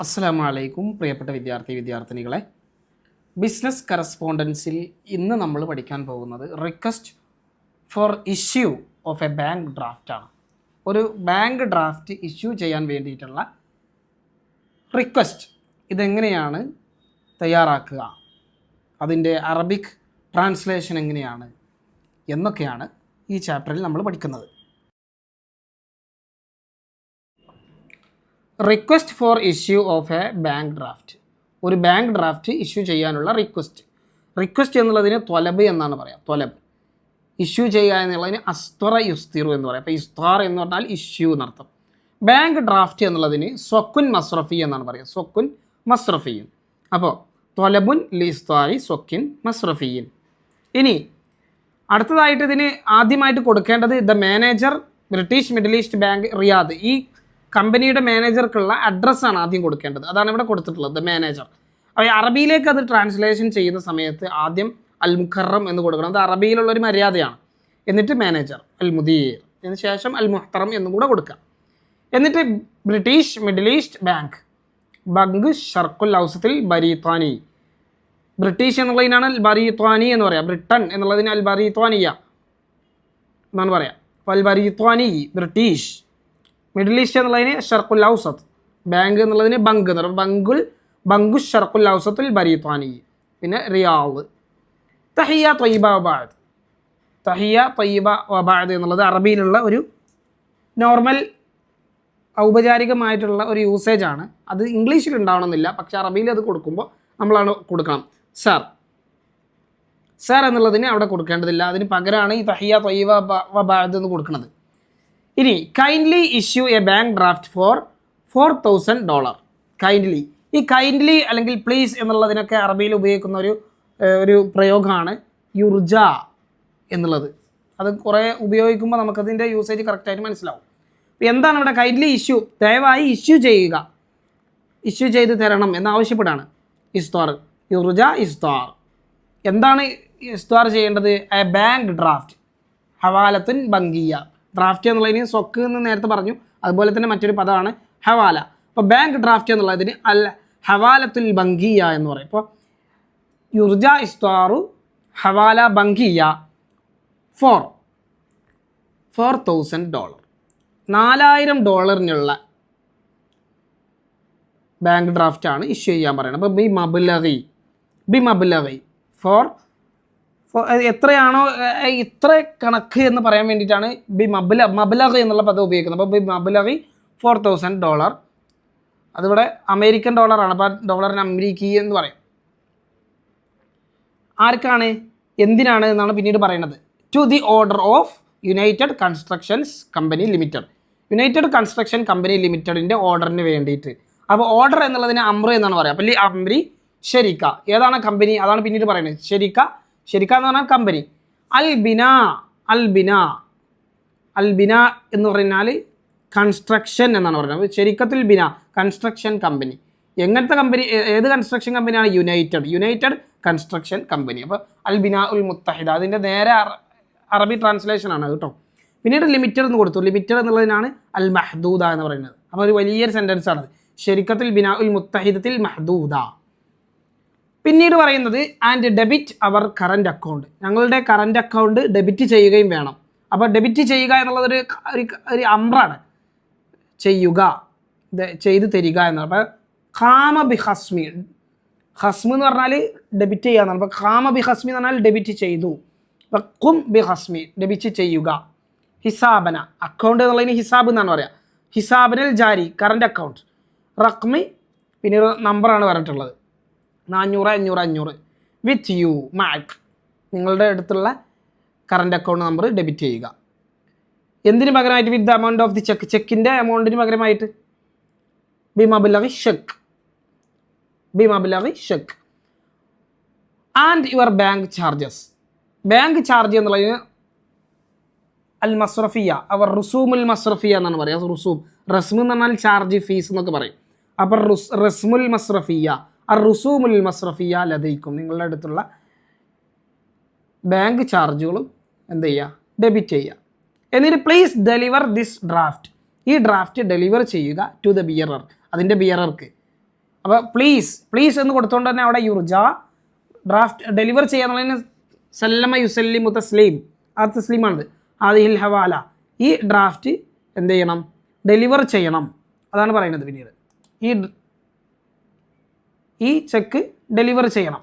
അസ്സലാമു അലൈക്കും പ്രിയപ്പെട്ട വിദ്യാർത്ഥിനികളെ. ബിസിനസ് കറസ്പോണ്ടൻസിൽ ഇന്ന് നമ്മൾ പഠിക്കാൻ പോകുന്നത് request for issue of a bank ഡ്രാഫ്റ്റാണ്. ഒരു ബാങ്ക് ഡ്രാഫ്റ്റ് ഇഷ്യൂ ചെയ്യാൻ വേണ്ടിയിട്ടുള്ള റിക്വസ്റ്റ് ഇതെങ്ങനെയാണ് തയ്യാറാക്കുക, അതിൻ്റെ അറബിക് ട്രാൻസ്ലേഷൻ എങ്ങനെയാണ് എന്നൊക്കെയാണ് ഈ ചാപ്റ്ററിൽ നമ്മൾ പഠിക്കുന്നത്. Request for issue of a bank draft, ഒരു ബാങ്ക് ഡ്രാഫ്റ്റ് ഇഷ്യൂ ചെയ്യാനുള്ള റിക്വസ്റ്റ് എന്നുള്ളതിന് ത്വലബ് എന്നാണ് പറയുക. ത്വലബ് ഇഷ്യൂ ചെയ്യുക എന്നുള്ളതിന് അസ്തറ യുസ്തിറു എന്ന് പറയാം. അപ്പോൾ ഇസ്താർ എന്ന് പറഞ്ഞാൽ ഇഷ്യൂ എന്നർത്ഥം. ബാങ്ക് ഡ്രാഫ്റ്റ് എന്നുള്ളതിന് സ്വക്കുൻ മസ്രഫി എന്നാണ് പറയുക. സ്വക്കുൻ മസ്രഫിയും. അപ്പോൾ ത്വലബുൻ ലി ഇസ്താരി സ്വക്കിൻ മസ്രഫിയിൻ. ഇനി അടുത്തതായിട്ട് ഇതിന് ആദ്യമായിട്ട് കൊടുക്കേണ്ടത് the manager British Middle East bank Riyadh. ഈ കമ്പനിയുടെ മാനേജർക്കുള്ള അഡ്രസ്സാണ് ആദ്യം കൊടുക്കേണ്ടത്. അതാണ് ഇവിടെ കൊടുത്തിട്ടുള്ളത്, ദ മാനേജർ. അപ്പോൾ അറബിയിലേക്ക് അത് ട്രാൻസ്ലേഷൻ ചെയ്യുന്ന സമയത്ത് ആദ്യം അൽ മുഖറം എന്ന് കൊടുക്കണം. അത് അറബിയിലുള്ളൊരു മര്യാദയാണ്. എന്നിട്ട് മാനേജർ അൽ മുദീർ, അതിന് ശേഷം അൽ മുഹ്തറം എന്നും കൂടെ കൊടുക്കുക. എന്നിട്ട് ബ്രിട്ടീഷ് മിഡിൽ ഈസ്റ്റ് ബാങ്ക് ഷർഖുൽ ഔസത്തിൽ ബരീത്വാനി. ബ്രിട്ടീഷ് എന്നുള്ളതിനാണ് അൽ ബരീത്വാനി എന്ന് പറയാം. ബ്രിട്ടൻ എന്നുള്ളതിന് അൽ ബരീത്വാനിയ എന്നാണ് പറയാം. അപ്പോൾ അൽ ബരീത്വാനി ബ്രിട്ടീഷ്, മിഡിൽ ഈസ്റ്റ് എന്നുള്ളതിന് ഷർഖുൽ ഔസത്ത്, ബാങ്ക് എന്നുള്ളതിന് ബങ്ക് എന്ന് പറയും. ബങ്കു ഷർഖുൽ ഔസത്തുൽ ബരീത്വാനി. പിന്നെ റിയാദ്. തഹിയ ത്വയ്യിബ വബഅദ്. തഹിയ ത്വയ്യിബ വബഅദ് എന്നുള്ളത് അറബിയിലുള്ള ഒരു നോർമൽ ഔപചാരികമായിട്ടുള്ള ഒരു യൂസേജാണ്. അത് ഇംഗ്ലീഷിൽ ഉണ്ടാവണമെന്നില്ല, പക്ഷേ അറബിയിൽ അത് കൊടുക്കുമ്പോൾ നമ്മളാണ് കൊടുക്കണം. സർ എന്നുള്ളതിന് അവിടെ കൊടുക്കേണ്ടതില്ല. അതിന് പകരമാണ് ഈ തഹിയ ത്വയ്യിബ വബഅദ് എന്ന് കൊടുക്കുന്നത്. ഇനി kindly issue a bank draft for $4,000. Kindly, ഈ കൈൻഡ്ലി അല്ലെങ്കിൽ പ്ലീസ് എന്നുള്ളതിനൊക്കെ അറബിയിൽ ഉപയോഗിക്കുന്ന ഒരു പ്രയോഗമാണ് യുർജ എന്നുള്ളത്. അത് കുറേ ഉപയോഗിക്കുമ്പോൾ നമുക്കതിൻ്റെ യൂസേജ് കറക്റ്റായിട്ട് മനസ്സിലാവും. എന്താണ് ഇവിടെ കൈൻഡ്ലി ഇഷ്യൂ, ദയവായി ഇഷ്യൂ ചെയ്യുക, ഇഷ്യൂ ചെയ്ത് തരണം എന്നാവശ്യപ്പെടാണ്. ഇസ്താർ, യുർജ ഇസ്താർ. എന്താണ് ഇസ്താർ ചെയ്യേണ്ടത്? എ ബാങ്ക് ഡ്രാഫ്റ്റ് ഹവാലത്തുൻ ബങ്കിയ. ഡ്രാഫ്റ്റ് എന്നുള്ളതിന് സ്വക്ക് എന്ന് നേരത്തെ പറഞ്ഞു, അതുപോലെ തന്നെ മറ്റൊരു പദമാണ് ഹവാല. അപ്പോൾ ബാങ്ക് ഡ്രാഫ്റ്റ് എന്നുള്ളതിന് അൽ ഹവാലത്തുൽ ബങ്കിയ എന്ന് പറയും. ഇപ്പോൾ യുർജ ഇസ്താറു ഹവാല ബങ്കിയ $4,000. $4,000 ബാങ്ക് ഡ്രാഫ്റ്റാണ് ഇഷ്യൂ ചെയ്യാൻ പറയുന്നത്. അപ്പോൾ ബി മബ്ലഗി ഫോർ എത്രയാണോ ഇത്ര കണക്ക് എന്ന് പറയാൻ വേണ്ടിയിട്ടാണ് മബ്ലഗ് എന്നുള്ള പദം ഉപയോഗിക്കുന്നത്. അപ്പോൾ ബി മബ്ലഗി $4,000. അതിവിടെ അമേരിക്കൻ ഡോളറാണ്. അപ്പോൾ ഡോളറിന് അമേരിക്കി എന്ന് പറയും. ആർക്കാണ്, എന്തിനാണ് എന്നാണ് പിന്നീട് പറയുന്നത്. To the order of United Constructions company limited. United construction company ലിമിറ്റഡിൻ്റെ ഓർഡറിന് വേണ്ടിയിട്ട്. അപ്പോൾ ഓർഡർ എന്നുള്ളതിന് അമ്ര എന്നാണ് പറയുക. അപ്പോൾ അമ്രി ഷെരിക്ക. ഏതാണ് കമ്പനി? അതാണ് പിന്നീട് പറയുന്നത്. ഷെരിക്ക എന്ന് പറഞ്ഞാൽ കമ്പനി. അൽ ബിന എന്ന് പറഞ്ഞാൽ കൺസ്ട്രക്ഷൻ എന്നാണ് പറയുന്നത്. ശരിക്കത്തിൽ ബിന കൺസ്ട്രക്ഷൻ കമ്പനി. എങ്ങനത്തെ കമ്പനി? ഏത് കൺസ്ട്രക്ഷൻ കമ്പനിയാണ്? United construction company. അപ്പോൾ അൽ ബിന ഉൽ മുത്തഹിദ അതിൻ്റെ നേരെ അറബി ട്രാൻസ്ലേഷനാണ് കേട്ടോ. പിന്നീട് ലിമിറ്റഡ് എന്ന് കൊടുത്തു. ലിമിറ്റഡ് എന്നുള്ളതിനാണ് അൽ മഹ്ദൂദ എന്ന് പറയുന്നത്. അപ്പോൾ ഒരു വലിയൊരു സെൻറ്റൻസ് ആണത്. ശരിക്കത്തിൽ ബിന ഉൽ മുത്തഹിദത്തിൽ മഹ്ദൂദ. പിന്നീട് പറയുന്നത് ആൻഡ് ഡെബിറ്റ് അവർ കറൻറ്റ് അക്കൗണ്ട്. ഞങ്ങളുടെ കറൻറ്റ് അക്കൗണ്ട് ഡെബിറ്റ് ചെയ്യുകയും വേണം. അപ്പോൾ ഡെബിറ്റ് ചെയ്യുക എന്നുള്ളതൊരു ഒരു അമ്രാണ്. ചെയ്യുക, ചെയ്ത് തരിക എന്നാണ്. അപ്പോൾ ഖാമ ബി ഹസ്മി, ഹസ്മി എന്ന് പറഞ്ഞാൽ ഡെബിറ്റ് ചെയ്യുക എന്നാണ്. അപ്പോൾ ഖാമ ബി ഹസ്മി എന്ന് പറഞ്ഞാൽ ഡെബിറ്റ് ചെയ്തു. അപ്പോൾ ഖും ബി ഹസ്മി ഡെബിറ്റ് ചെയ്യുക. ഹിസാബന അക്കൗണ്ട് എന്നുള്ളതിന് ഹിസാബ് എന്നാണ് പറയുക. ഹിസാബിനൽ ജാരി കറൻറ്റ് അക്കൗണ്ട്. റഖ്മി പിന്നെ ഒരു നമ്പറാണ് പറഞ്ഞിട്ടുള്ളത് 400 500 വിത്ത് യു മാക്. നിങ്ങളുടെ അടുത്തുള്ള കറൻറ്റ് അക്കൗണ്ട് നമ്പർ ഡെബിറ്റ് ചെയ്യുക. എന്തിന് പകരമായിട്ട്? With the amount of the cheque. ചെക്കിൻ്റെ എമൗണ്ടിന് പകരമായിട്ട് ബി മബ്ലഗി ഷെക്ക്. And your bank charges. Bank charge എന്നുള്ളതിന് അൽ മസ്രഫിയ അവർ റുസൂമുൽ മസ്രഫിയ എന്നാണ് പറയുക. റസ്മു എന്ന് പറഞ്ഞാൽ ചാർജ്, ഫീസ് എന്നൊക്കെ പറയും. അപ്പോൾ റസ്മുൽ മസ്രഫിയ റുസൂമുൽ മസ്രഫിയ ലദൈക്കും. നിങ്ങളുടെ അടുത്തുള്ള ബാങ്ക് ചാർജുകളും എന്ത് ചെയ്യുക? ഡെബിറ്റ് ചെയ്യുക. എന്നിട്ട് പ്ലീസ് ഡെലിവർ ദിസ് ഡ്രാഫ്റ്റ്. ഈ ഡ്രാഫ്റ്റ് ഡെലിവർ ചെയ്യുക ടു ദ ബിയറർ, അതിൻ്റെ ബിയറർക്ക്. അപ്പോൾ പ്ലീസ് എന്ന് കൊടുത്തുകൊണ്ട് തന്നെ അവിടെ യുർജ ഡ്രാഫ്റ്റ് ഡെലിവർ ചെയ്യാന്നുള്ളതിന് സല്ലമ യുസല്ലിമു തസ്ലീം, ആ തസ്ലീമാണ് ആദിഹിൽ ഹവാല. ഈ ഡ്രാഫ്റ്റ് എന്ത് ചെയ്യണം? ഡെലിവർ ചെയ്യണം. അതാണ് പറയുന്നത് പിന്നീട്. ഈ ചെക്ക് ഡെലിവർ ചെയ്യണം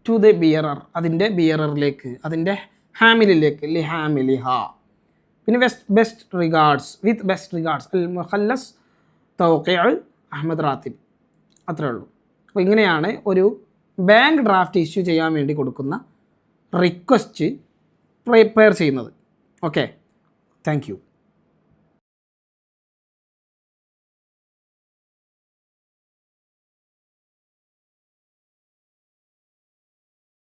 ടു ദ ബിയറർ, അതിൻ്റെ ബിയററിലേക്ക്, അതിൻ്റെ ഹാമിലിലേക്ക്, ലി ഹാമിലിഹ. പിന്നെ best regards, with best regards അൽ മുഖല്ലസ് തൗഖീഉ അഹമ്മദ് റാത്തിബ്. അത്രേ ഉള്ളൂ. അപ്പോൾ ഇങ്ങനെയാണ് ഒരു ബാങ്ക് ഡ്രാഫ്റ്റ് ഇഷ്യൂ ചെയ്യാൻ വേണ്ടി കൊടുക്കുന്ന റിക്വസ്റ്റ് പ്രിപ്പയർ ചെയ്യുന്നത്. Okay, thank you.